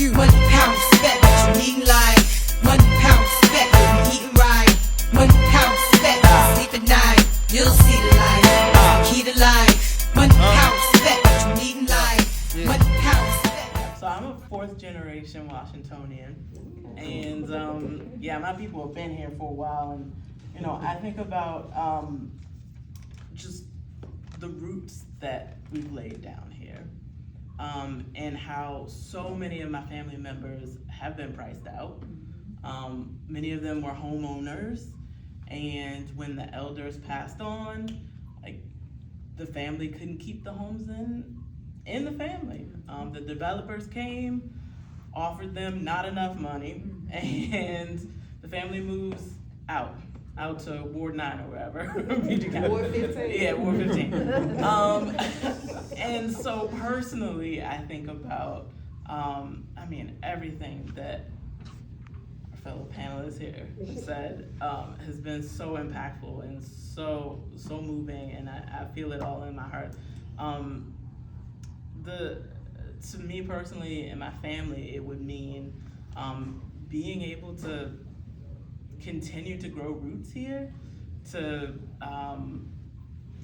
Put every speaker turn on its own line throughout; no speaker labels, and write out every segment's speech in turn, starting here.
you. £1 spec, what you eating like? £1 spec, what you eating right? £1 spec, sleep at night. You'll see the light, key to life. £1 spec, what you eating like? £1 spec.
So I'm a 4th generation Washingtonian, and yeah, my people have been here for a while, and you know, I think about just the roots that we've laid down here, and how so many of my family members have been priced out. Many of them were homeowners, and when the elders passed on, like, the family couldn't keep the homes in the family. The developers came, offered them not enough money, and the family moves out to Ward 9 or wherever.
Ward 15.
Yeah, Ward 15. And so personally, I think about, I mean, everything that our fellow panelists here said has been so impactful and so moving, and I feel it all in my heart. To me personally and my family, it would mean being able to continue to grow roots here, to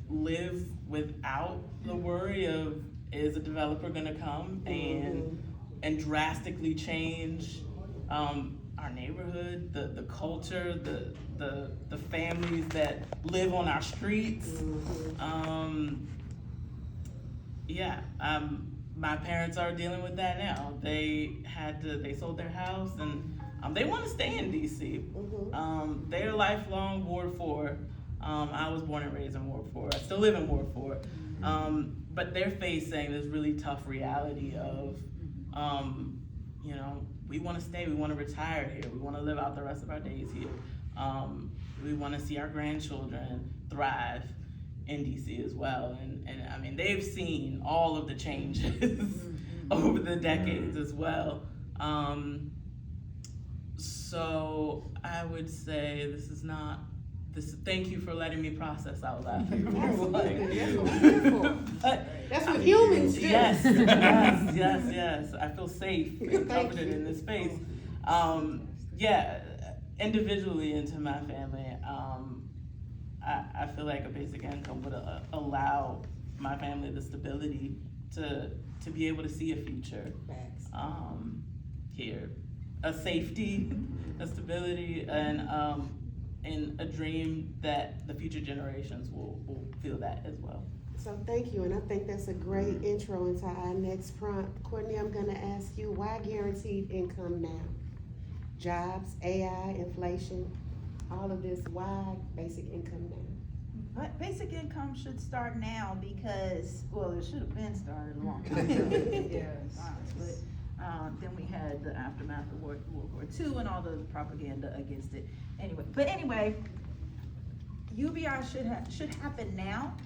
live without the worry of, is a developer gonna come and drastically change our neighborhood, the culture, the families that live on our streets. My parents are dealing with that now. They sold their house, and they want to stay in DC. They're lifelong Ward 4. I was born and raised in Ward 4. I still live in Ward 4. But they're facing this really tough reality of, you know, we want to stay, we want to retire here, we want to live out the rest of our days here. We want to see our grandchildren thrive in DC as well, and I mean, they've seen all of the changes over the decades as well. So I would say thank you for letting me process out loud.
That's what humans do.
Yes. I feel safe and comforted in this space. Individually into my family, I feel like a basic income would allow my family the stability to be able to see a future here, a safety, a stability, and a dream that the future generations will feel that as well.
So thank you, and I think that's a great intro into our next prompt. Courtney, I'm gonna ask you, why guaranteed income now? Jobs, AI, inflation, all of this, why basic income now?
But basic income should start now because, well, it should have been started a long time ago. But then we had the aftermath of World War II and all the propaganda against it. Anyway, UBI should happen now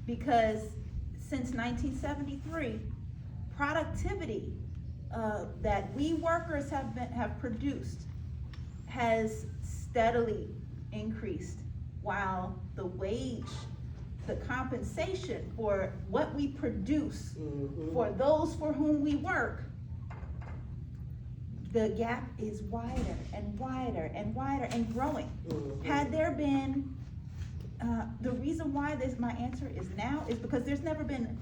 because since 1973, productivity that we workers have produced has steadily increased, while the wage, the compensation for what we produce for those for whom we work, the gap is wider and wider and wider and growing. Had there been, the reason why my answer is now is because there's never been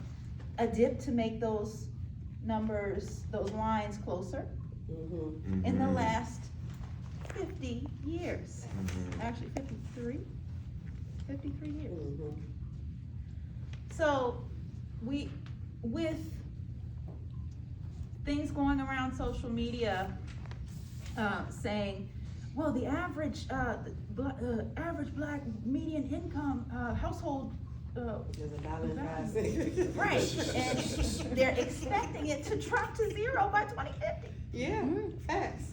a dip to make those numbers, those lines closer in the last 50 years. Actually 53 years. So with things going around social media saying, well, the average black median income household
There's $1.05.
right, and they're expecting it to drop to 0 by 2050.
Yeah, facts.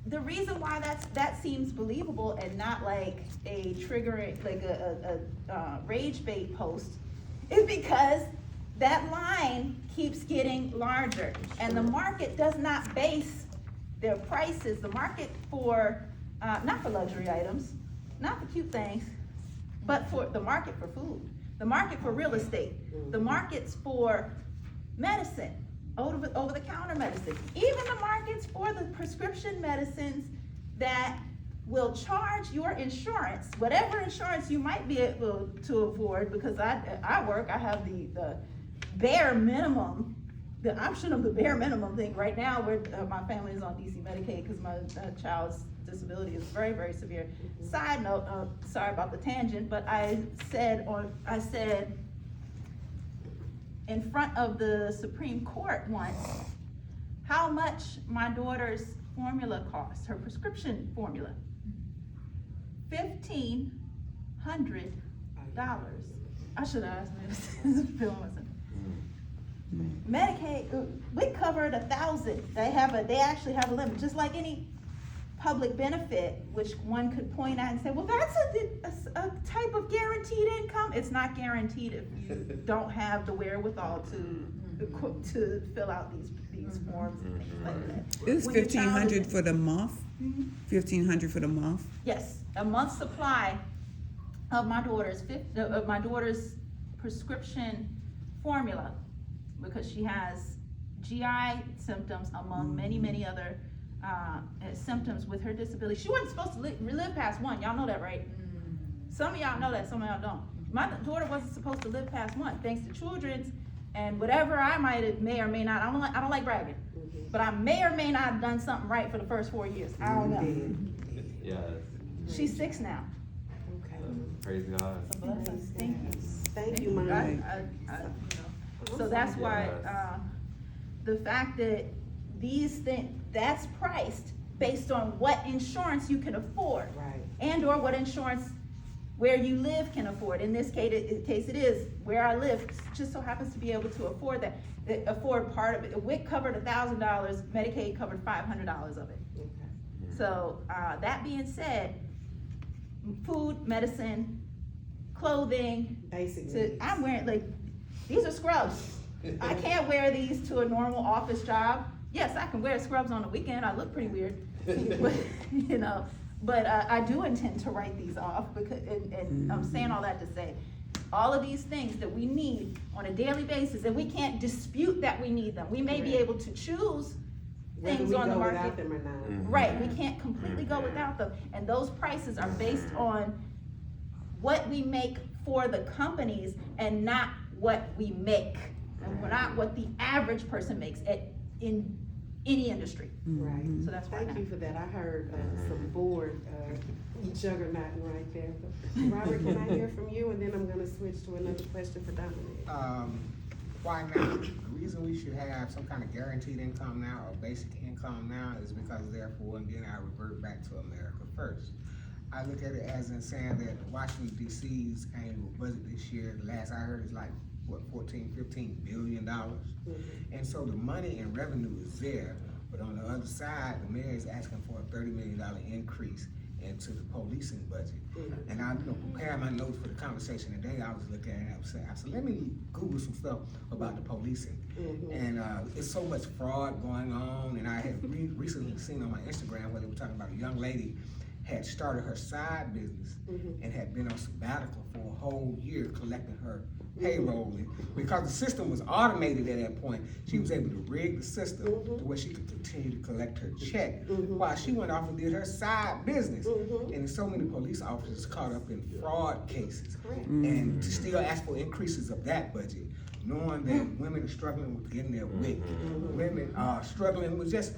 The reason why that seems believable and not like a triggering, like a rage bait post, is because that line keeps getting larger, and the market does not base their prices. The market for not for luxury items, not for cute things, but for the market for food, the market for real estate, the markets for medicine, over-the-counter medicine, even the markets for the prescription medicines that will charge your insurance, whatever insurance you might be able to afford, because I have the bare minimum, the option of the bare minimum thing. Right now, my family is on DC Medicaid because my child's disability is very, very severe. Side note, sorry about the tangent, but I said in front of the Supreme Court once how much my daughter's formula costs, her prescription formula. $1,500. I should have asked this. Medicaid, we covered 1,000. They actually have a limit, just like any public benefit, which one could point at and say, well, that's a type of guaranteed income. It's not guaranteed if you don't have the wherewithal to fill out these forms and things like that.
It's
When your child
$1,500
is-
for the month. $1,500 for the month.
Yes, a month's supply of my daughter's prescription formula, because she has GI symptoms among many other symptoms with her disability. She wasn't supposed to live past 1. Y'all know that, right? Some of y'all know that, some of y'all don't. My daughter wasn't supposed to live past 1, thanks to Children's and whatever I may or may not. I don't like bragging, but I may or may not have done something right for the first 4 years. I don't know.
Yes.
She's 6 now.
Okay.
Praise God.
It's a blessing. Thank you.
Thank you, Mom.
So that's why, the fact that these things, that's priced based on what insurance you can afford.
Right.
And or what insurance where you live can afford. In this case it is where I live, just so happens to be able to afford that, afford part of it. WIC covered $1,000, Medicaid covered $500 of it.
Okay.
So, that being said, food, medicine, clothing,
Basic
to,
needs.
I'm wearing, like, these are scrubs. I can't wear these to a normal office job. Yes, I can wear scrubs on the weekend, I look pretty weird, but, you know, but I do intend to write these off, because, and I'm saying all that to say, all of these things that we need on a daily basis, and we can't dispute that we need them. We may be able to choose
Whether
things
we
on the
go
market.
without them or not.
Right, we can't completely go without them, and those prices are based on what we make for the companies and not what we make, and not what the average person makes in any industry.
Right.
So that's why.
Thank you for that. I heard some board juggernauting right there. But Robert, can I hear from you? And then I'm gonna switch to another question for Dominic.
Why now? The reason we should have some kind of guaranteed income now or basic income now is because therefore, and then I revert back to America first. I look at it as in saying that Washington DC's annual budget this year, the last I heard is like, what, $14-15 billion. And so the money and revenue is there, but on the other side, the mayor is asking for a $30 million increase into the policing budget. And I, preparing my notes for the conversation today, I was looking at it, I said, let me Google some stuff about the policing. And it's so much fraud going on, and I had recently seen on my Instagram where they were talking about a young lady had started her side business and had been on sabbatical for a whole year collecting her payroll. Because the system was automated at that point, she was able to rig the system to where she could continue to collect her check while she went off and did her side business. And so many police officers caught up in fraud cases. And to still ask for increases of that budget, knowing that women are struggling with getting their WIC, women are struggling with just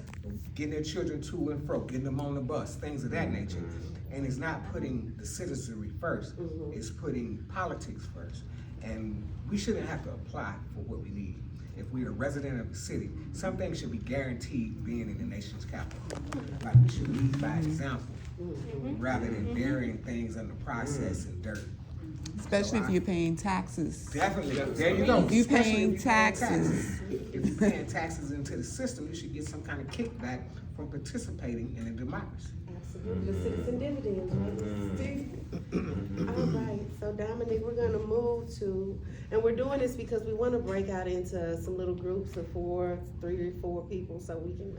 getting their children to and fro, getting them on the bus, things of that nature. And it's not putting the citizenry first, it's putting politics first. And we shouldn't have to apply for what we need. If we're a resident of the city, some things should be guaranteed being in the nation's capital. Like we should lead by example, rather than burying things in the process and dirt.
Especially if you're paying taxes.
Definitely, there you go.
If you're
Especially
paying
if you're paying
taxes.
If you're paying taxes into the system, you should get some kind of kickback from participating in a democracy.
Absolutely, the citizen dividends, right? All right, so Dominic, we're gonna move to, and we're doing this because we wanna break out into some little groups of 3 or 4 people, so we can,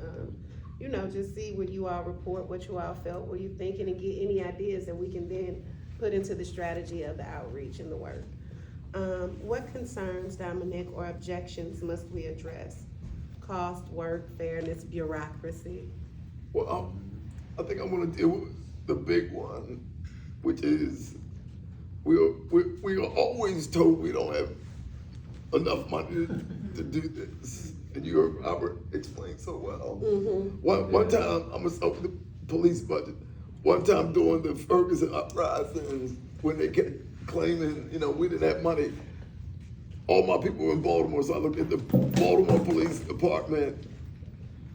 you know, just see what you all report, what you all felt, what you thinking, and get any ideas that we can then put into the strategy of the outreach and the work. What concerns, Dominic, or objections must we address cost, work, fairness, bureaucracy.
Well, I think I'm gonna deal with the big one, which is we are always told we don't have enough money to do this, and you heard Robert explain so well. One time, I'm gonna start with the police budget. One time during the Ferguson uprising, when they kept claiming, we didn't have money, all my people were in Baltimore, so I looked at the Baltimore Police Department.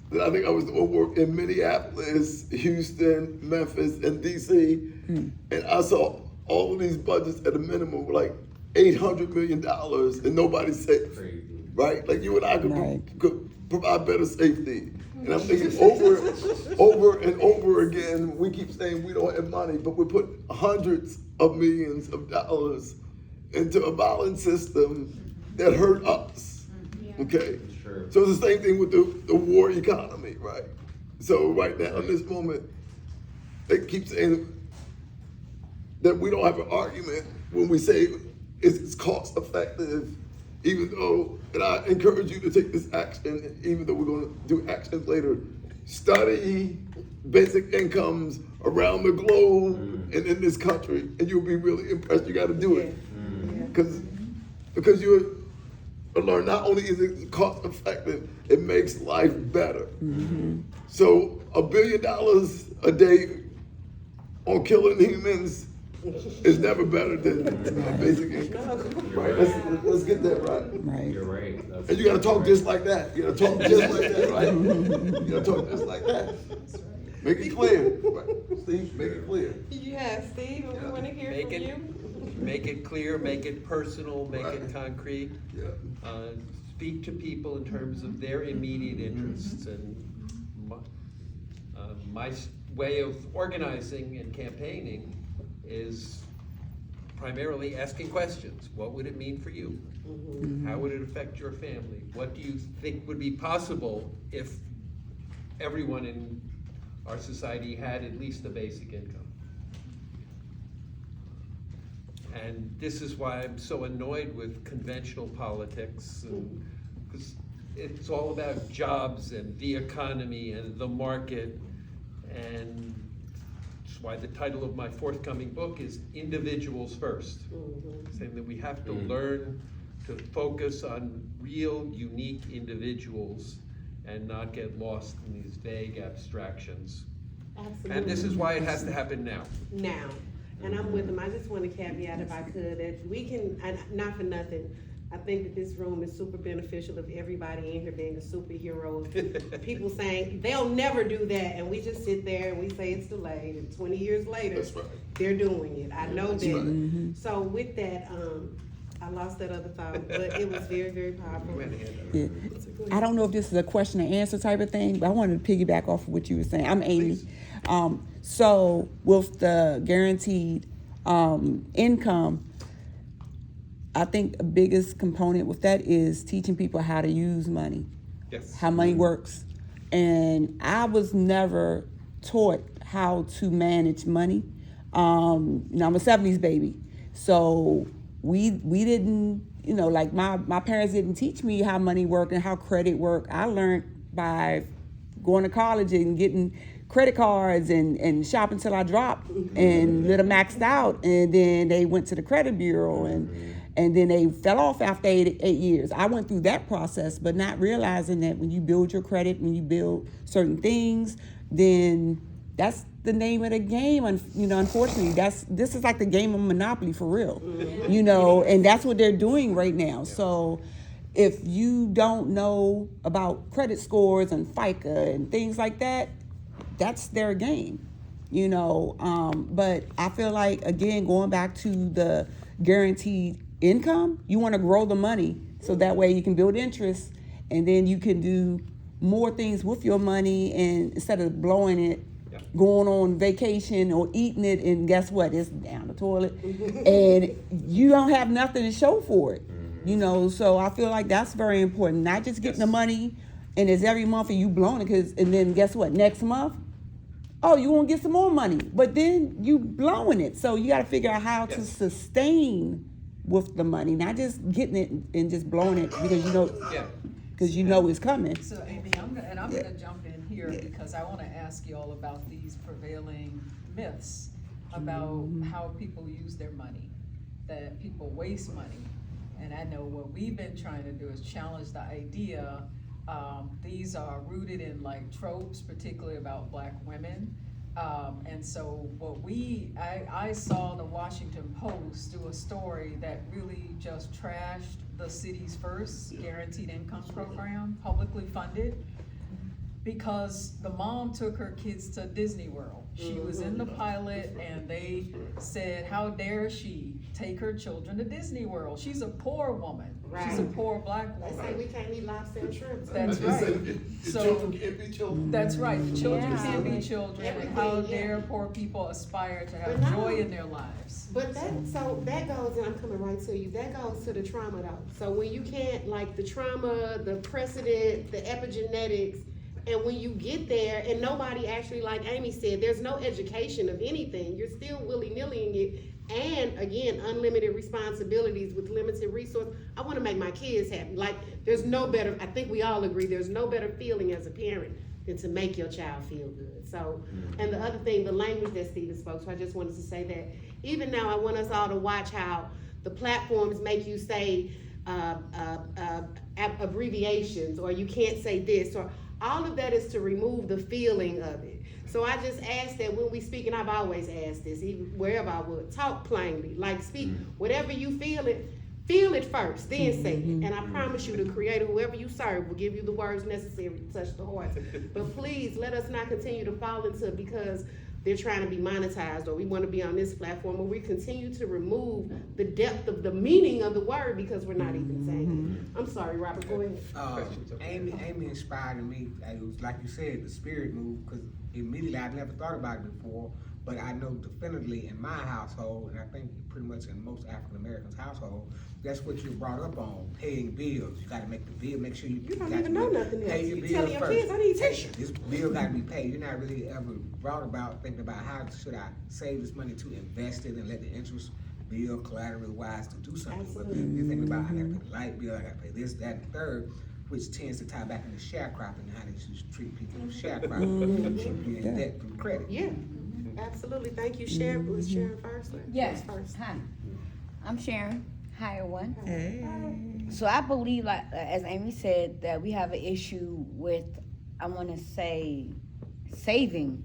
Then I think I was doing work in Minneapolis, Houston, Memphis, and DC, and I saw all of these budgets at a minimum were like $800 million, and nobody's safe, right? Like you and I could provide better safety. And I'm thinking over and over again, we keep saying we don't have money, but we put hundreds of millions of dollars into a violent system that hurt us, okay?
Sure.
So it's the same thing with the war economy, right? So right now, in this moment, they keep saying that we don't have an argument when we say it's cost effective, even though, and I encourage you to take this action, even though we're gonna do actions later. Study basic incomes around the globe and in this country, and you'll be really impressed. You gotta do it. Because you'll learn not only is it cost effective, it makes life better. So $1 billion a day on killing humans is never better than a basic income. Right? Let's get that right.
Right.
You're right.
And you gotta talk just like that. You gotta talk just like that, right? You gotta talk just like that. Make it clear. Right. Steve, make it clear.
Yeah, Steve, we want to hear
Make
from
it-
you.
Make it clear, make it personal, make it
Right.
concrete.
Yeah.
Speak to people in terms of their immediate interests. And my way of organizing and campaigning is primarily asking questions. What would it mean for you? How would it affect your family? What do you think would be possible if everyone in our society had at least a basic income? And this is why I'm so annoyed with conventional politics, because it's all about jobs and the economy and the market, and that's why the title of my forthcoming book is Individuals First, saying that we have to learn to focus on real, unique individuals and not get lost in these vague abstractions.
Absolutely.
And this is why it has to happen now.
Now, and I'm with them. I just want to caveat, if I could, that we can, and not for nothing, I think that this room is super beneficial of everybody in here being a superhero. People saying they'll never do that, and we just sit there and we say it's delayed, and 20 years later,
That's right.
they're doing it. I know
That's
that.
right.
So with that, I lost that other thought, but it was very, very powerful.
Yeah. I don't know if this is a question and answer type of thing, but I wanted to piggyback off of what you were saying. I'm Amy. So with the guaranteed income, I think the biggest component with that is teaching people how to use money,
Yes.
how money works. And I was never taught how to manage money. I'm a 70s baby. So we didn't, like my parents didn't teach me how money worked and how credit worked. I learned by going to college and getting credit cards and shopping till I dropped and let them maxed out. And then they went to the credit bureau and then they fell off after 8 years. I went through that process, but not realizing that when you build your credit, when you build certain things, then that's the name of the game. Unfortunately, this is like the game of Monopoly for real, and that's what they're doing right now. So if you don't know about credit scores and FICA and things like that, that's their game, but I feel like, again, going back to the guaranteed income, you want to grow the money so that way you can build interest, and then you can do more things with your money, and instead of blowing it, going on vacation or eating it, and guess what, it's down the toilet and you don't have nothing to show for it, so I feel like that's very important, not just getting the money and it's every month and you blowing it, and then guess what, next month, oh, you want to get some more money, but then you blowing it. So you got to figure out how to sustain with the money, not just getting it and just blowing it because
Yeah.
because you know it's coming.
So Amy, I'm gonna jump in here because I wanna ask you all about these prevailing myths about how people use their money, that people waste money. And I know what we've been trying to do is challenge the idea, these are rooted in like tropes, particularly about Black women. And so I saw the Washington Post do a story that really just trashed the city's first guaranteed income program, publicly funded, because the mom took her kids to Disney World. She was in the pilot and they said, how dare she take her children to Disney World? She's a poor woman. She's a poor Black
They say
woman.
we can't eat lobster and shrimp.
That's right.
The
So-
children can't be children.
That's right, the children
Yeah.
can be children, and how
Everything, yeah.
dare poor people aspire to have
But no.
joy in their lives.
But that goes, and I'm coming right to you, that goes to the trauma though. So when you can't, like the trauma, the precedent, the epigenetics, and when you get there and nobody actually, like Amy said, there's no education of anything, you're still willy-nillying it. And again, unlimited responsibilities with limited resources. I wanna make my kids happy. Like, there's no better, I think we all agree, there's no better feeling as a parent than to make your child feel good. So, and the other thing, the language that Stephen spoke, so I just wanted to say that. Even now, I want us all to watch how the platforms make you say abbreviations, or you can't say this, or all of that is to remove the feeling of it. So I just ask that when we speak, and I've always asked this, even wherever I would, talk plainly, like speak, whatever you feel it first, then say it. And I promise you, the Creator, whoever you serve, will give you the words necessary to touch the heart. But please, let us not continue to fall into because they're trying to be monetized, or we want to be on this platform, or we continue to remove the depth of the meaning of the word because we're not even saying it. I'm sorry, Robert, go ahead.
Amy inspired me. It was like you said, the spirit move, because immediately I'd never thought about it before, but I know definitively in my household, and I think pretty much in most African Americans' household, that's what you're brought up on, paying bills. You gotta make the bill, make sure you
don't
got
even
to
know nothing
pay
else.
your
You
bill
telling your
first.
kids, I need tissue.
This bill gotta be paid. You're not really ever brought about thinking about how should I save this money to invest it and let the interest bill collateral wise to do something. But you're thinking about I gotta pay the light bill, I gotta pay this, that, and the third, which tends to tie back into sharecropping and how they should treat people with sharecropping. Keep you in debt through credit.
Yeah, absolutely. Thank you, Sharon. Was Sharon first?
Yes.
First.
Hi, I'm Sharon. Hi, everyone.
Hey.
So I believe, like as Amy said, that we have an issue with, I want to say, saving.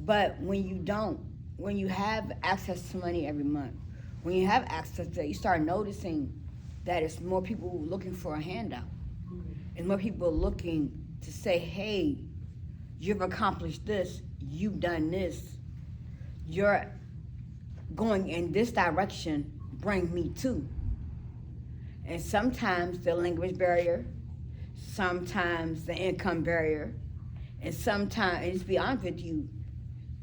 But when you don't, when you have access to money every month, when you have access to it, you start noticing that it's more people looking for a handout. And more people looking to say, hey, you've accomplished this, you've done this, you're going in this direction, bring me too. And sometimes the language barrier, sometimes the income barrier, and sometimes, and just be honest with you,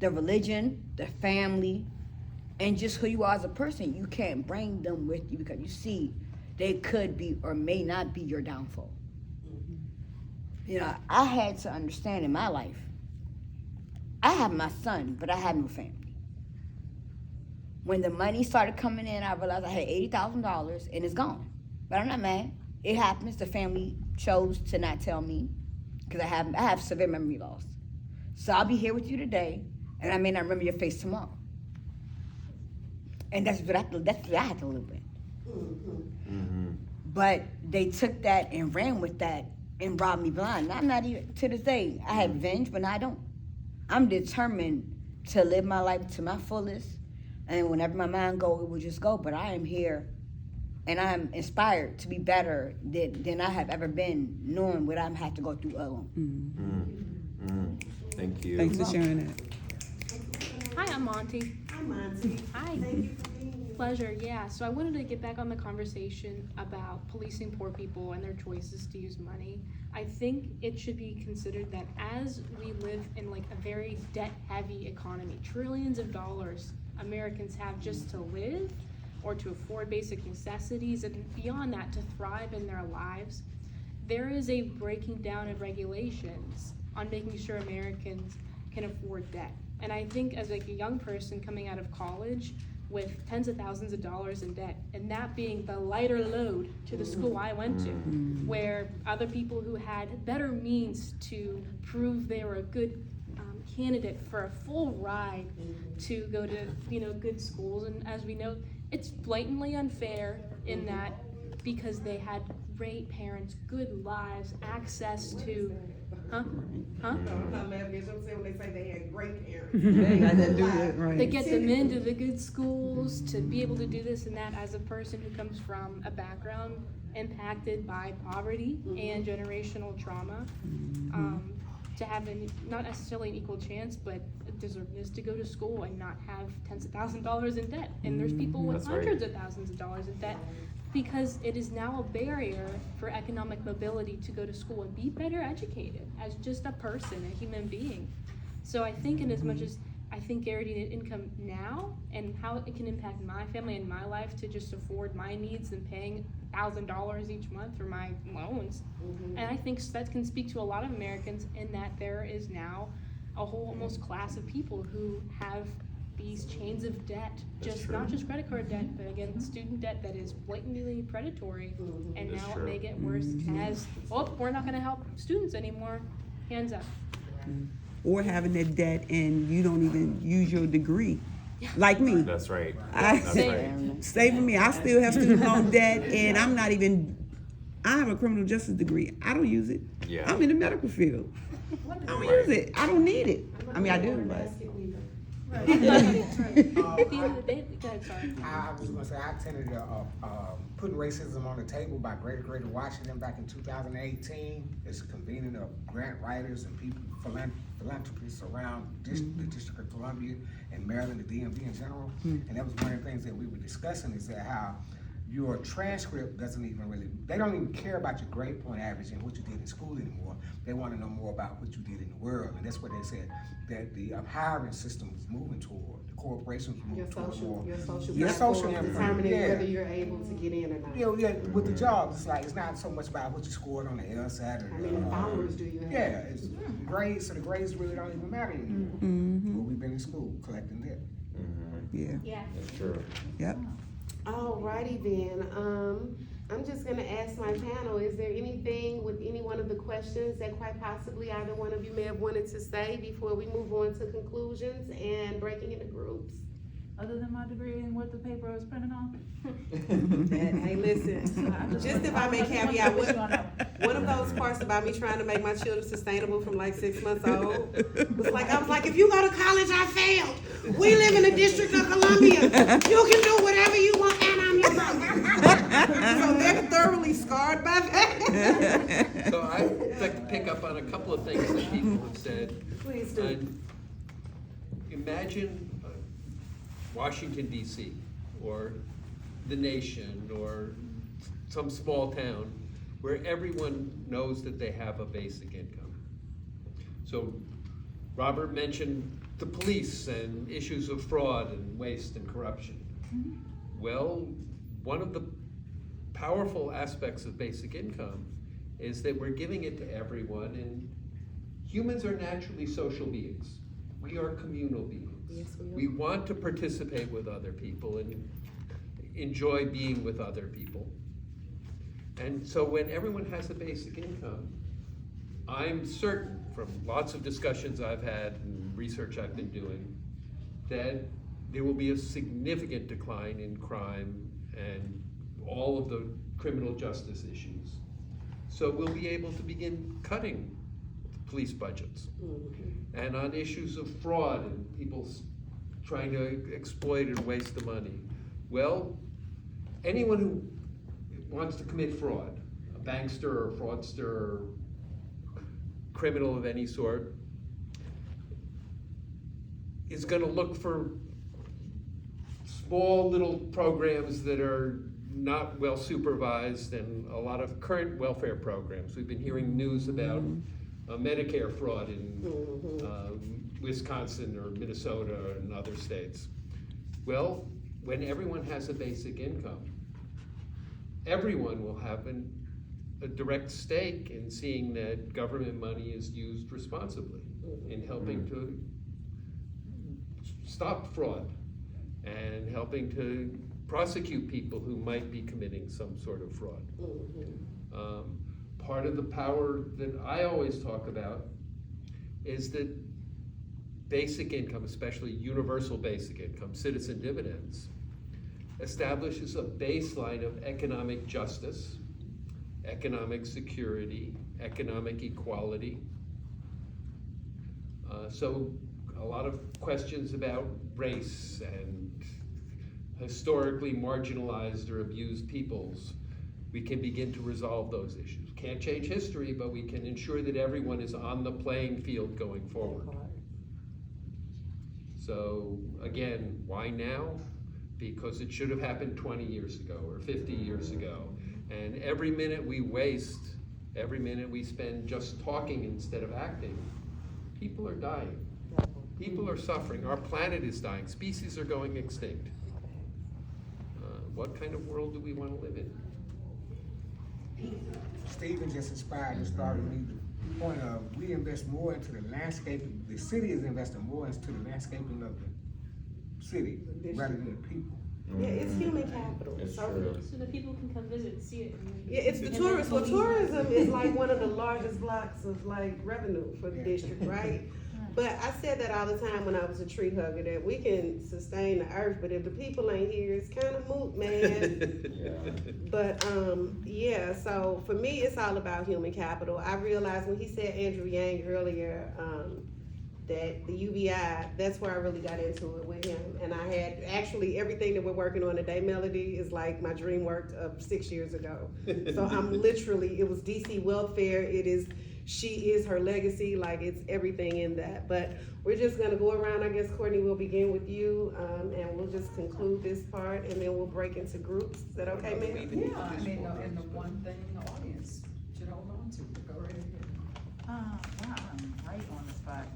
the religion, the family, and just who you are as a person, you can't bring them with you because you see they could be or may not be your downfall. You know, I had to understand in my life, I have my son, but I have no family. When the money started coming in, I realized I had $80,000 and it's gone. But I'm not mad. It happens. The family chose to not tell me because I have severe memory loss. So I'll be here with you today, and I may not remember your face tomorrow. And that's what I had to live with. But they took that and ran with that and robbed me blind. I'm not even, to this day, I have revenge, but I don't. I'm determined to live my life to my fullest, and whenever my mind goes, it will just go. But I am here, and I'm inspired to be better than I have ever been, knowing what I'm had to go through alone.
Thank you.
Thanks for sharing that.
Hi, I'm Monty.
Hi, Monty.
Hi.
Thank you for being here.
Pleasure, yeah. So I wanted to get back on the conversation about policing poor people and their choices to use money. I think it should be considered that as we live in like a very debt-heavy economy, trillions of dollars Americans have just to live or to afford basic necessities, and beyond that, to thrive in their lives, there is a breaking down of regulations on making sure Americans can afford debt. And I think as like a young person coming out of college, with tens of thousands of dollars in debt, and that being the lighter load to the school I went to, where other people who had better means to prove they were a good candidate for a full ride to go to, good schools. And as we know, it's blatantly unfair in that because they had great parents, good lives, access to,
I'm not laughing at them saying when they say they had great parents.
They get them into the good schools to be able to do this and that. As a person who comes from a background impacted by poverty and generational trauma, to have not necessarily an equal chance, but a deservedness to go to school and not have tens of thousands of dollars in debt. And there's people with hundreds of thousands of dollars in debt because it is now a barrier for economic mobility to go to school and be better educated as just a person, a human being. So I think in as much as I think guaranteed income now and how it can impact my family and my life to just afford my needs and paying $1,000 each month for my loans. And I think that can speak to a lot of Americans in that there is now a whole almost class of people who have these chains of debt, not just credit card debt, but again, student debt that is blatantly predatory. And now it may get worse as, we're not gonna help students anymore, hands up.
Or having that debt and you don't even use your degree. Like me.
That's right.
Saving me. I still have student loan debt and I have a criminal justice degree. I don't use it.
Yeah.
I'm in the medical field. I don't use it. I don't need it. I mean, I do, but.
At the end of the day, go ahead, sorry.
I was gonna say, I attended Putting Racism on the Table by Greater Washington back in 2018. It's a convening of grant writers and people, philanthropists around the District of Columbia and Maryland, the DMV in general. And that was one of the things that we were discussing is that how your transcript doesn't even really, they don't even care about your grade point average and what you did in school anymore. They want to know more about what you did in the world. And that's what they said, that the hiring system was moving toward. The corporations were moving toward more.
Your social determining whether you're able to get in or not.
Yeah, with the jobs, it's like, it's not so much about what you scored on the LSAT or
How many followers do you have?
Yeah, it's grades, so the grades really don't even matter anymore. But we've been in school collecting debt.
Yeah.
That's true.
Yep.
Alrighty then, I'm just gonna ask my panel, is there anything with any one of the questions that quite possibly either one of you may have wanted to say before we move on to conclusions and breaking into groups?
Other than my degree and what the paper was printed on?
Hey, listen, just if I may caveat, one of those parts about me trying to make my children sustainable from like 6 months old, was like, I was like, if you go to college, I failed. We live in the District of Columbia. You can do whatever you want, and I'm your brother. So they're thoroughly scarred by that.
So I'd like to pick up on a couple of things that people have said.
Please do.
Imagine Washington, D.C., or the nation, or some small town where everyone knows that they have a basic income. So Robert mentioned the police and issues of fraud and waste and corruption. Well, one of the powerful aspects of basic income is that we're giving it to everyone, and humans are naturally social beings. We are communal beings.
Yes,
we want to participate with other people and enjoy being with other people. And so when everyone has a basic income, I'm certain from lots of discussions I've had and research I've been doing that there will be a significant decline in crime and all of the criminal justice issues. So we'll be able to begin cutting police budgets. And on issues of fraud and people trying to exploit and waste the money. Well, anyone who wants to commit fraud, a bankster or fraudster or criminal of any sort, is gonna look for small little programs that are not well supervised and a lot of current welfare programs. We've been hearing news about Medicare fraud in Wisconsin or Minnesota and other states. Well, when everyone has a basic income, everyone will have a direct stake in seeing that government money is used responsibly in helping to stop fraud and helping to prosecute people who might be committing some sort of fraud. Part of the power that I always talk about is that basic income, especially universal basic income, citizen dividends, establishes a baseline of economic justice, economic security, economic equality. So a lot of questions about race and historically marginalized or abused peoples, we can begin to resolve those issues. Can't change history, but we can ensure that everyone is on the playing field going forward. So again, why now? Because it should have happened 20 years ago or 50 years ago. And every minute we waste, every minute we spend just talking instead of acting, people are dying. People are suffering. Our planet is dying. Species are going extinct. What kind of world do we want to live in?
Stephen just inspired and started me the point of we invest more into the landscaping. The city is investing more into the landscaping of the city rather than the people.
Yeah, it's human capital.
So the people can come visit and see it.
Yeah, it's the tourist. Well, tourism is like one of the largest blocks of like revenue for the district, right? But I said that all the time when I was a tree hugger, that we can sustain the earth, but if the people ain't here, it's kind of moot, man. But yeah, so for me, it's all about human capital. I realized when he said Andrew Yang earlier, that the UBI, that's where I really got into it with him. And I had actually everything that we're working on today, Melody, is like my dream work of 6 years ago. So I'm literally, it was DC welfare, it is, she is her legacy, like it's everything in that. But we're just gonna go around, I guess, Courtney, we'll begin with you, and we'll just conclude this part, and then we'll break into groups. Is that okay, ma'am?
Yeah, I mean, and the one thing the audience should hold on to, go right ahead.
Wow, I'm right on the spot.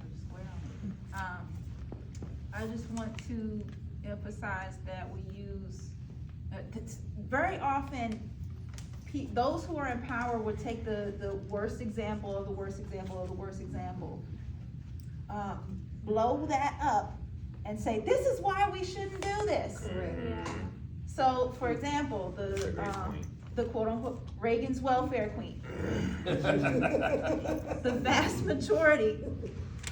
I just want to emphasize that we use, very often, those who are in power would take the worst example of the worst example of the worst example, blow that up and say, this is why we shouldn't do this.
Yeah.
So, for example, the quote unquote Reagan's welfare queen. The vast majority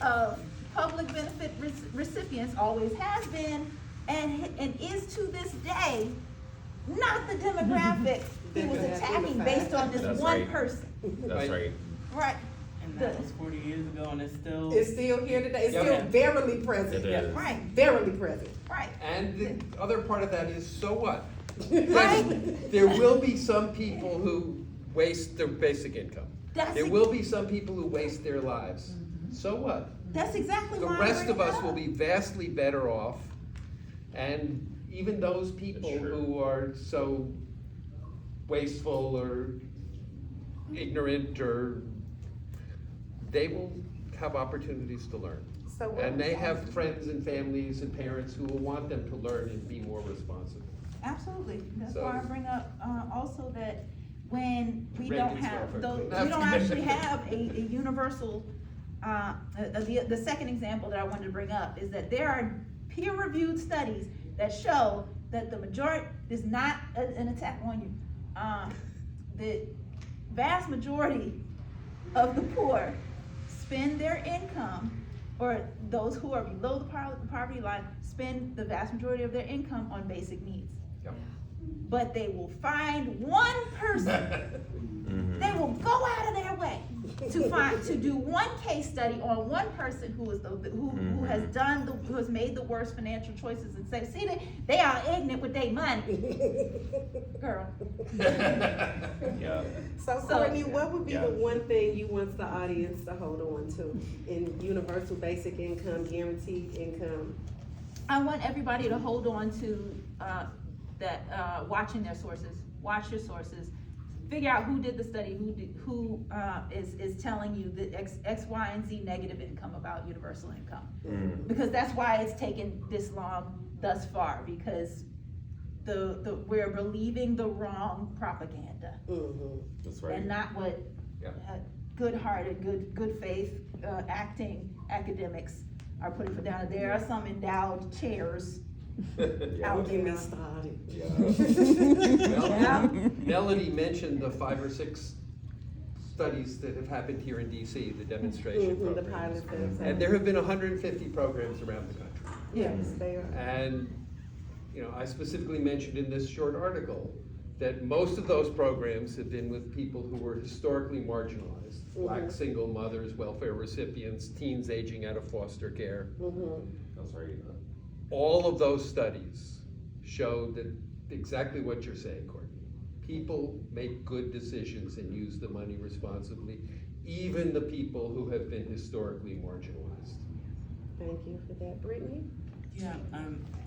of public benefit recipients always has been and is to this day not the demographic he was attacking based on this one person.
That's right.
Right.
And that was 40 years ago, and it's still
here today. It's still verily present.
It is.
Right.
Verily present.
Right.
And the other part of that is, so what?
Right.
There will be some people who waste their basic income. There will be some people who waste their lives. So what?
That's exactly
The
why
rest of us will be vastly better off, and even those people who are so wasteful or ignorant, or they will have opportunities to learn. And they have friends and families and parents who will want them to learn and be more responsive.
Absolutely. That's
So-
why I bring up also that when we
Reagan's
don't have
welfare
those,
queen.
we don't actually have a universal. The second example that I wanted to bring up is that there are peer-reviewed studies that show that the majority is not an attack on you. The vast majority of the poor spend their income, or those who are below the poverty line spend the vast majority of their income on basic needs.
Yep.
But they will find one person, they will go out of their way to do one case study on one person who has made the worst financial choices and say, see, they are ignorant with their money. Girl.
Yeah.
So Courtney, what would be the one thing you want the audience to hold on to in universal basic income, guaranteed income?
I want everybody to hold on to watching their sources. Watch your sources. Figure out who did the study, who is telling you the X, Y, and Z negative income about universal income. Because that's why it's taken this long thus far, because we're believing the wrong propaganda.
That's right.
And not what good-hearted, good faith, acting academics are putting down. There are some endowed chairs
Don't get me started.
Melody mentioned the 5 or 6 studies that have happened here in DC, the demonstration
The
programs.
pilots.
And there have been 150 programs around the country.
Yes, they are.
And, you know, I specifically mentioned in this short article that most of those programs have been with people who were historically marginalized, Black single mothers, welfare recipients, teens aging out of foster care.
That's right.
All of those studies showed that exactly what you're saying, Courtney. People make good decisions and use the money responsibly, even the people who have been historically marginalized.
Thank you for that, Brittany.
Yeah,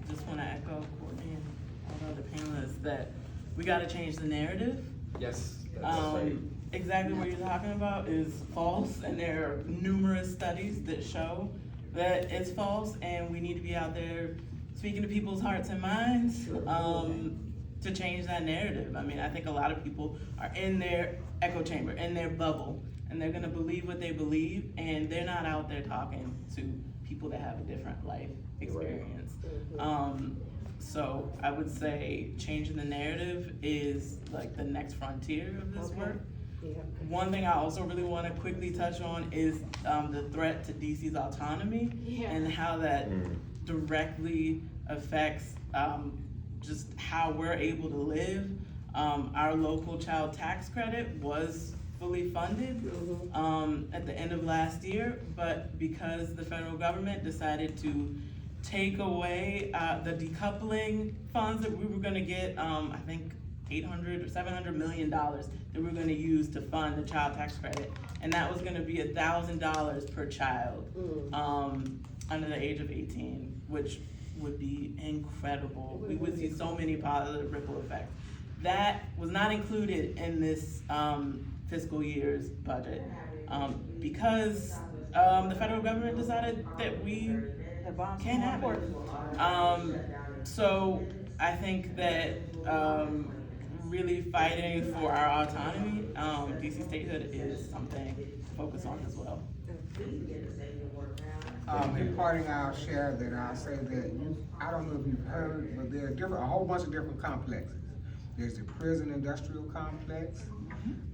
just wanna echo Courtney and all the other panelists that we gotta change the narrative.
Yes, that's right.
Exactly what you're talking about is false, and there are numerous studies that show that it's false, and we need to be out there speaking to people's hearts and minds to change that narrative. I mean, I think a lot of people are in their echo chamber, in their bubble, and they're gonna believe what they believe, and they're not out there talking to people that have a different life experience. So I would say changing the narrative is like the next frontier of this work.
Yeah.
One thing I also really want to quickly touch on is the threat to DC's autonomy and how that directly affects just how we're able to live. Our local child tax credit was fully funded at the end of last year, but because the federal government decided to take away the decoupling funds that we were gonna get, I think $800 or $700 million that we were gonna use to fund the child tax credit. And that was gonna be $1,000 per child under the age of 18, which would be incredible. We would see so many positive ripple effects. That was not included in this fiscal year's budget because the federal government decided that we can't have it. So I think that really fighting for our autonomy, DC statehood is something to focus on as well.
Imparting our share that I'll say that I don't know if you've heard, but there are a whole bunch of different complexes. There's the prison industrial complex.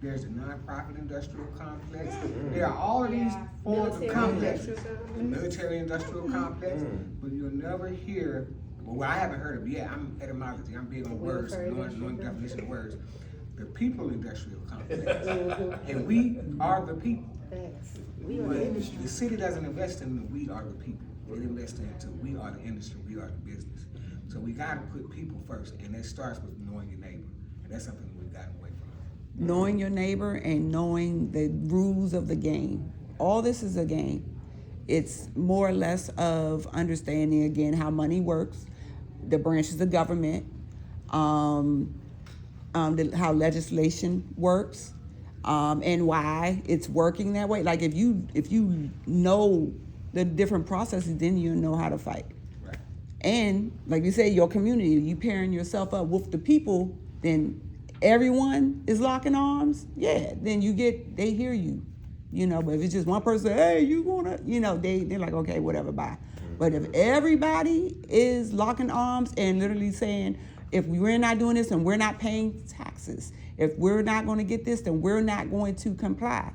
There's the nonprofit industrial complex. There are all of these forms of complexes. The military industrial complex, but you'll never hear, well, I haven't heard of it yet. I'm etymology, I'm big on words, knowing definition of words. The people industrial complex. And we are the people. But the city doesn't invest in the we are the people. It invests into we are the industry, we are the business. So we gotta put people first, and that starts with knowing your neighbor. And that's something we've gotten away from.
Knowing your neighbor and knowing the rules of the game. All this is a game. It's more or less of understanding, again, how money works, the branches of government, how legislation works, and why it's working that way. Like if you know the different processes, then you know how to fight.
Right.
And like you say, your community, you pairing yourself up with the people, then everyone is locking arms. Yeah, then they hear you. You know, but if it's just one person, hey, you gonna, you know, they're like, okay, whatever, bye. But if everybody is locking arms and literally saying, if we're not doing this and we're not paying taxes, if we're not going to get this, then we're not going to comply.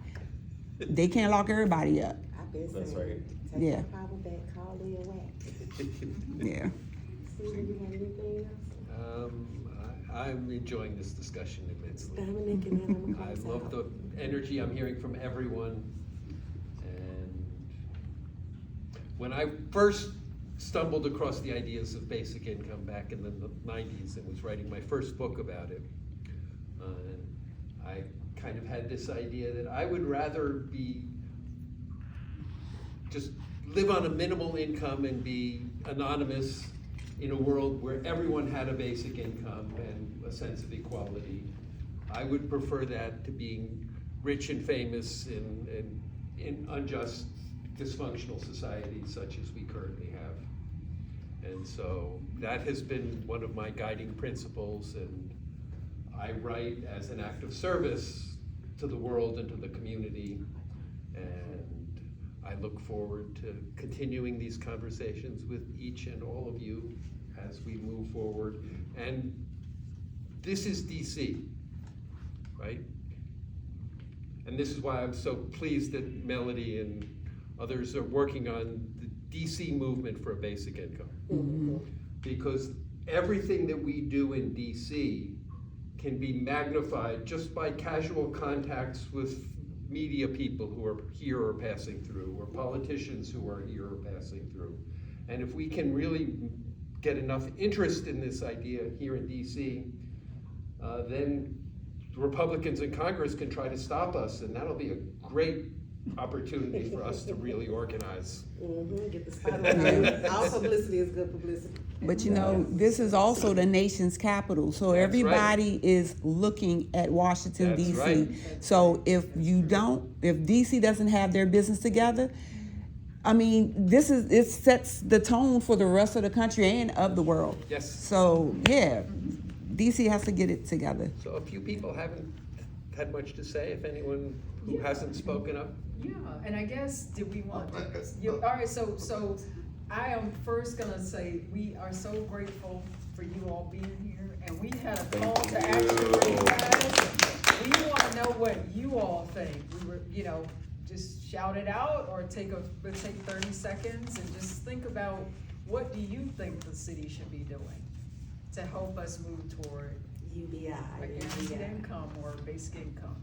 They can't lock everybody up.
I've been
That's
saying,
right.
take
Yeah.
that power back, call Leah Wax.
Yeah.
Susan, you have anything else?
I'm enjoying this discussion immensely.
Dominic and then I'm gonna
I
close
love
out.
the energy I'm hearing from everyone. And when I first stumbled across the ideas of basic income back in the 90s and was writing my first book about it, I kind of had this idea that I would rather just live on a minimal income and be anonymous in a world where everyone had a basic income and a sense of equality. I would prefer that to being rich and famous in unjust, dysfunctional societies such as we currently have. And so that has been one of my guiding principles, and I write as an act of service to the world and to the community. And I look forward to continuing these conversations with each and all of you as we move forward. And this is DC, right? And this is why I'm so pleased that Melody and others are working on the DC movement for a basic income. Because everything that we do in DC can be magnified just by casual contacts with media people who are here or passing through, or politicians who are here or passing through. And if we can really get enough interest in this idea here in DC, then Republicans in Congress can try to stop us, and that'll be a great opportunity for us to really organize.
Get the spotlight. All publicity is good publicity.
But you know, this is also the nation's capital, so
That's
everybody is looking at Washington,
That's
D.C.
right.
So if D.C. doesn't have their business together, I mean, it sets the tone for the rest of the country and of the world.
Yes.
So yeah, D.C. has to get it together.
So a few people haven't had much to say, if anyone who hasn't spoken up.
Yeah, and I guess, did we want to, all right, so I am first gonna say, we are so grateful for you all being here, and we had a call to action for you guys. We wanna know what you all think. We were, just shout it out, or take 30 seconds and just think about, what do you think the city should be doing to help us move toward
UBI.
a guaranteed income or basic income?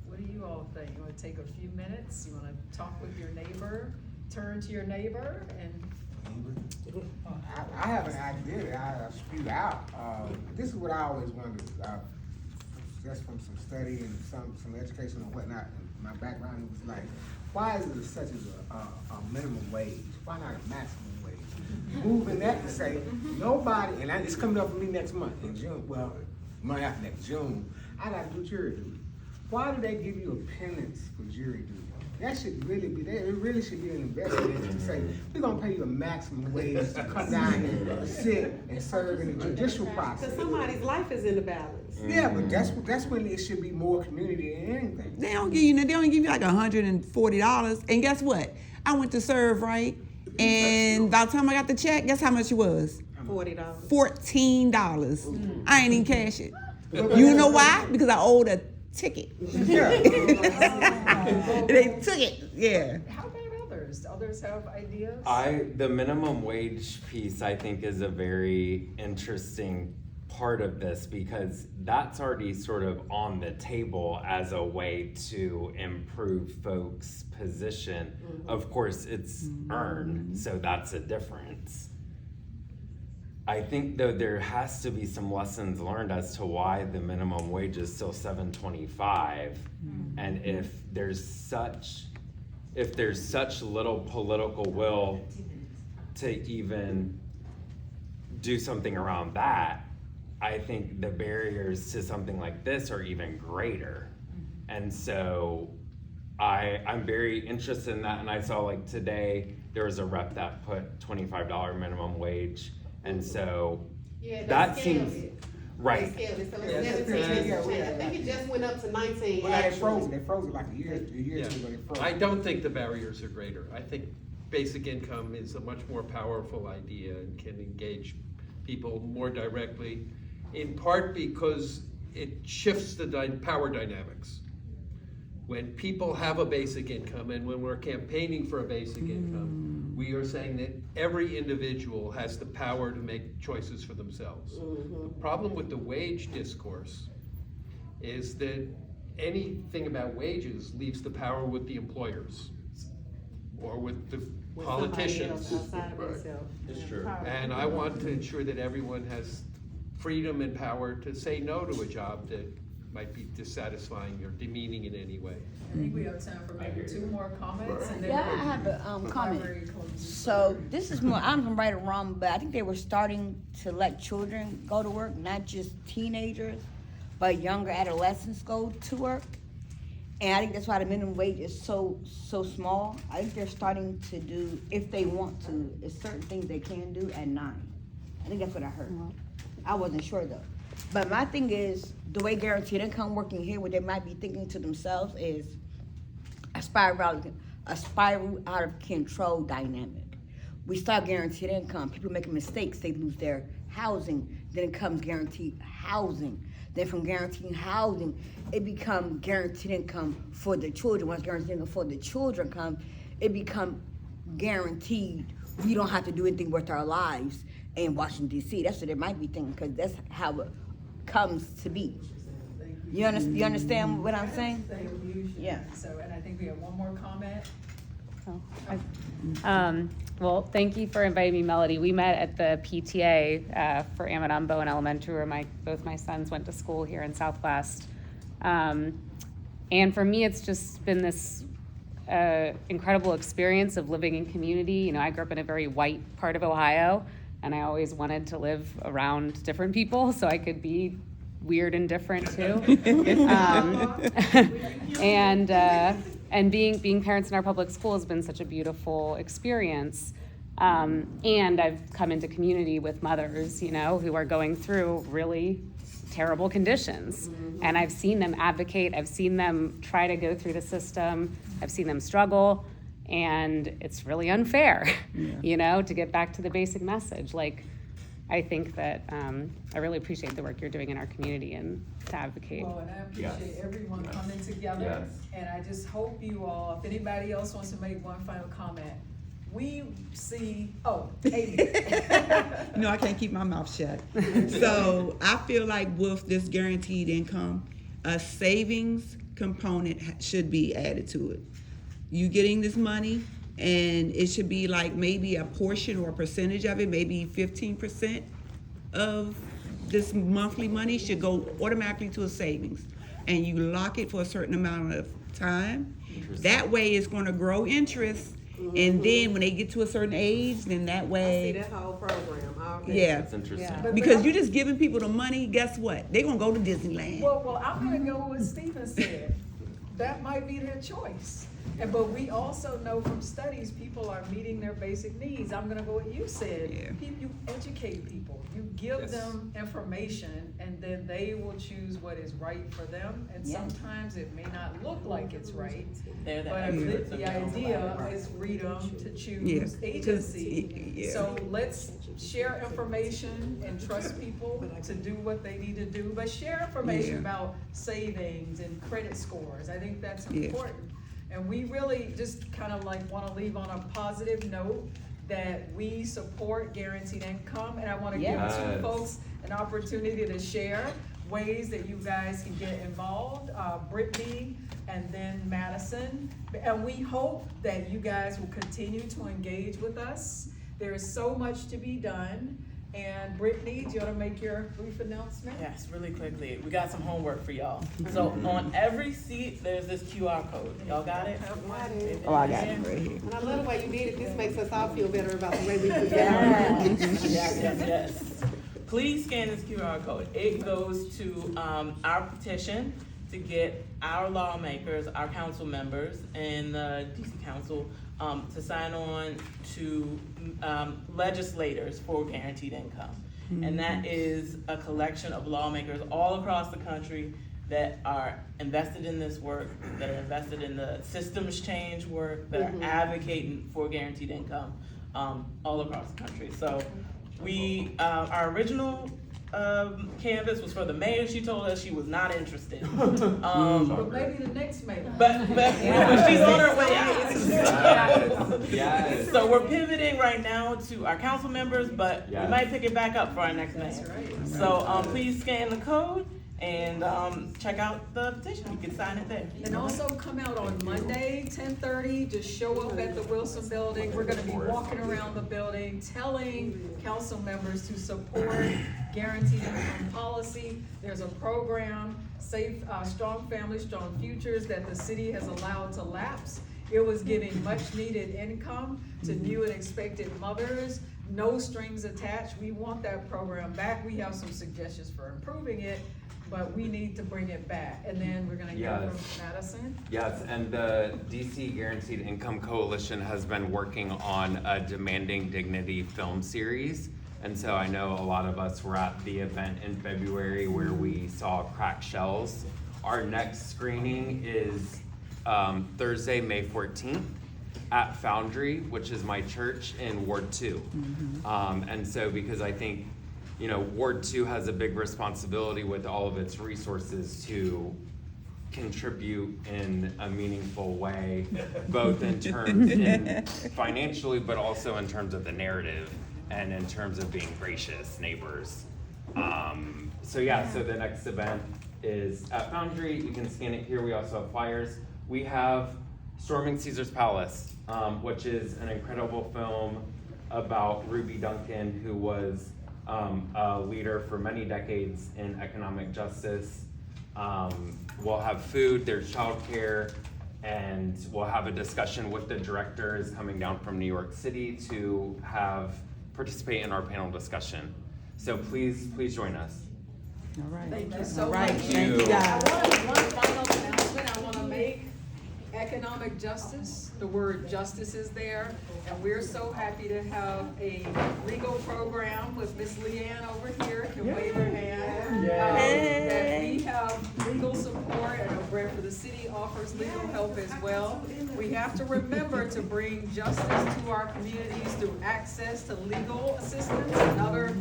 What do you all think? You wanna take a few minutes? You wanna talk with your neighbor? Turn to your neighbor and.
I have an idea that I spew out. This is what I always wondered, just from some study and some education and whatnot. In my background, it was like, why is it such as a minimum wage? Why not a maximum wage? Moving that to say, nobody, and it's coming up for me next month in June, well, month after next June, I gotta do jury duty. Why do they give you a penance for jury duty? That should really be, it really should be an investment to say, we're gonna pay you a maximum wage to come down here, sit and serve in the judicial process.
Because somebody's life is in the balance.
Yeah, but that's when it should be more community than anything.
They don't give you like $140. And guess what? I went to serve, right? And by the time I got the check, guess how much it was?
$40.
$14. I ain't even cash it. You know why? Because I owed a ticket. They took it. Yeah.
How about others? Others have ideas?
The minimum wage piece, I think, is a very interesting part of this, because that's already sort of on the table as a way to improve folks' position. Of course, it's earned, so that's a difference. I think, though, there has to be some lessons learned as to why the minimum wage is still $7.25, and if there's such little political will to even do something around that, I think the barriers to something like this are even greater. And so I'm very interested in that, and I saw, like, today there was a rep that put $25 minimum wage. And so that seems right.
They scaled it, so it's 17. I think it just went up to 19.
Well, they froze it like a year or two ago, they froze it.
I don't think the barriers are greater. I think basic income is a much more powerful idea and can engage people more directly, in part because it shifts the power dynamics. When people have a basic income, and when we're campaigning for a basic income, we are saying that every individual has the power to make choices for themselves. The problem with the wage discourse is that anything about wages leaves the power with the employers or with the politicians.
It's true.
And I want to ensure that everyone has freedom and power to say no to a job that might be dissatisfying or demeaning in any way.
I think we have time for maybe 2 more comments, and then
Yeah, I
we'll
have a comment.
primary closing.
So this is more, I don't know right or wrong, but I think they were starting to let children go to work, not just teenagers, but younger adolescents go to work. And I think that's why the minimum wage is so small. I think they're starting to do, if they want to, there's certain things they can do at 9. I think that's what I heard. I wasn't sure though. But my thing is, the way guaranteed income working here, what they might be thinking to themselves is a spiral out of control dynamic, we start guaranteed income. People making mistakes, they lose their housing. Then it comes guaranteed housing. Then from guaranteed housing, it becomes guaranteed income for the children. Once guaranteed income for the children comes, it becomes guaranteed. We don't have to do anything with our lives in Washington, D.C. That's what it might be thinking, because that's how it comes to be. You understand what I'm saying?
Thank you.
Yeah.
So, and I think we have one more comment.
Well, thank you for inviting me, Melody. We met at the PTA for Amadon Bowen Elementary, where both my sons went to school here in Southwest. And for me, it's just been this incredible experience of living in community. You know, I grew up in a very white part of Ohio, and I always wanted to live around different people so I could be weird and different too. And being parents in our public school has been such a beautiful experience. And I've come into community with mothers, you know, who are going through really terrible conditions. And I've seen them advocate, I've seen them try to go through the system, I've seen them struggle, and it's really unfair, you know, to get back to the basic message. Like, I think that I really appreciate the work you're doing in our community and to advocate.
Well, and I appreciate everyone coming together. And I just hope you all, if anybody else wants to make one final comment, we see, Amy.
No, I can't keep my mouth shut. So I feel like with this guaranteed income, a savings component should be added to it. You getting this money, and it should be like maybe a portion or a percentage of it, maybe 15% of this monthly money should go automatically to a savings. And you lock it for a certain amount of time. That way it's gonna grow interest. And then when they get to a certain age, then that way.
I see that whole program. Okay.
Yeah.
That's interesting.
Yeah.
Because you're just giving people the money, guess what? They're gonna go to Disneyland.
Well, I'm gonna go with what Stephen said. That might be their choice. But we also know from studies, people are meeting their basic needs. I'm gonna go with what you said.
Yeah.
You educate people. You give
Yes.
them information, and then they will choose what is right for them. And
Yeah.
sometimes it may not look like it's right.
They're the
But
experts
the
and we don't
idea
provide it.
is freedom to choose
Yeah. 'Cause,
agency.
yeah.
So let's share information and trust people to do what they need to do, but share information
Yeah.
about savings and credit scores. I think that's
Yeah.
important. And we really just kind of like want to leave on a positive note that we support guaranteed income. And I want to
Yes.
give two folks an opportunity to share ways that you guys can get involved, Brittany and then Madison. And we hope that you guys will continue to engage with us. There is so much to be done. And Brittany, do you want to make your brief announcement?
Yes, really quickly. We got some homework for y'all. So on every seat, there's this QR code. Y'all got it?
Oh, I got it right here.
And I love the way you did it. This makes us all feel better about the way we do
Yes. Please scan this QR code. It goes to our petition to get our lawmakers, our council members, and the DC Council to sign on to legislators for guaranteed income. And that is a collection of lawmakers all across the country that are invested in this work, that are invested in the systems change work, that are advocating for guaranteed income all across the country. So we, our original canvas was for the mayor. She told us she was not interested.
But maybe the next mayor.
But she's on her way out.
Yes.
So we're pivoting right now to our council members, but we
Yes.
might pick it back up for our next mayor.
That's right.
So please scan the code and check out the petition. You can sign it there.
And also come out on Monday, 10:30, just show up at the Wilson Building. We're gonna be walking around the building, telling council members to support guaranteed income policy. There's a program, Safe, Strong Families, Strong Futures, that the city has allowed to lapse. It was giving much needed income to new and expected mothers, no strings attached. We want that program back. We have some suggestions for improving it, but we need to bring it back. And then we're gonna hear
Yes.
from Madison.
Yes, and the DC Guaranteed Income Coalition has been working on a Demanding Dignity film series. And so I know a lot of us were at the event in February where we saw Cracked Shells. Our next screening is Thursday, May 14th. at Foundry, which is my church in Ward 2. And so because I think, you know, Ward 2 has a big responsibility with all of its resources to contribute in a meaningful way, both in terms in financially, but also in terms of the narrative and in terms of being gracious neighbors. So the next event is at Foundry. You can scan it here. We also have flyers. We have Storming Caesar's Palace, which is an incredible film about Ruby Duncan, who was a leader for many decades in economic justice. We'll have food, there's childcare, and we'll have a discussion with the directors coming down from New York City to participate in our panel discussion. So please join us.
All right.
Thank you so
All right.
much.
Thank you, guys.
One final announcement I want to make. Economic justice, the word justice is there, and we're so happy to have a legal program with Miss Leanne over here, can wave her hand. That we have legal support, and Brett for the city offers legal help as well. We have to remember to bring justice to our communities through access to legal assistance, another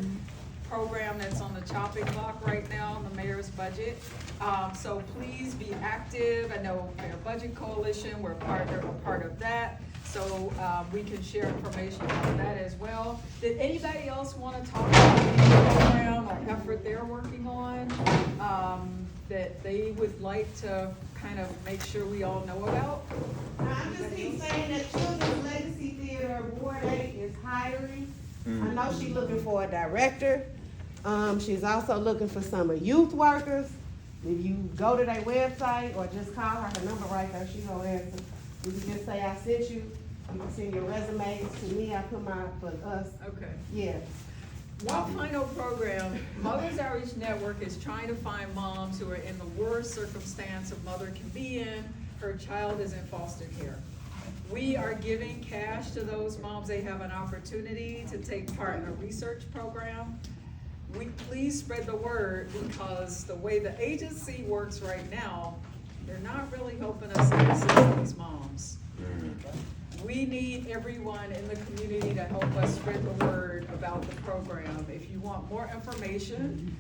program that's on the chopping block right now in the mayor's budget. So please be active. I know Fair Budget Coalition, we're a part of that. So we can share information on that as well. Did anybody else want to talk about any program or effort they're working on that they would like to kind of make sure we all know about?
I'm just keep saying that Children's Legacy Theater Ward 8 is hiring. I know she's looking for a director. She's also looking for some youth workers. If you go to their website or just call her number right there, she gonna answer. You can just say I sent you. You can send your resumes to me. I put mine for us.
Okay.
Yeah.
One final program, Mother's Outreach Network is trying to find moms who are in the worst circumstance a mother can be in. Her child is in foster care. We are giving cash to those moms. They have an opportunity to take part in a research program. Please spread the word, because the way the agency works right now, they're not really helping us to assist these moms. We need everyone in the community to help us spread the word about the program. If you want more information,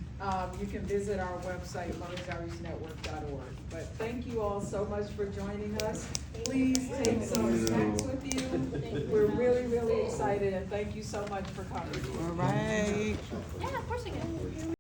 you can visit our website, mothersoutreachnetwork.org. But thank you all so much for joining us. Please take some snacks with you. We're really, really excited, and thank you so much for coming.
All right.
Yeah, of course I can.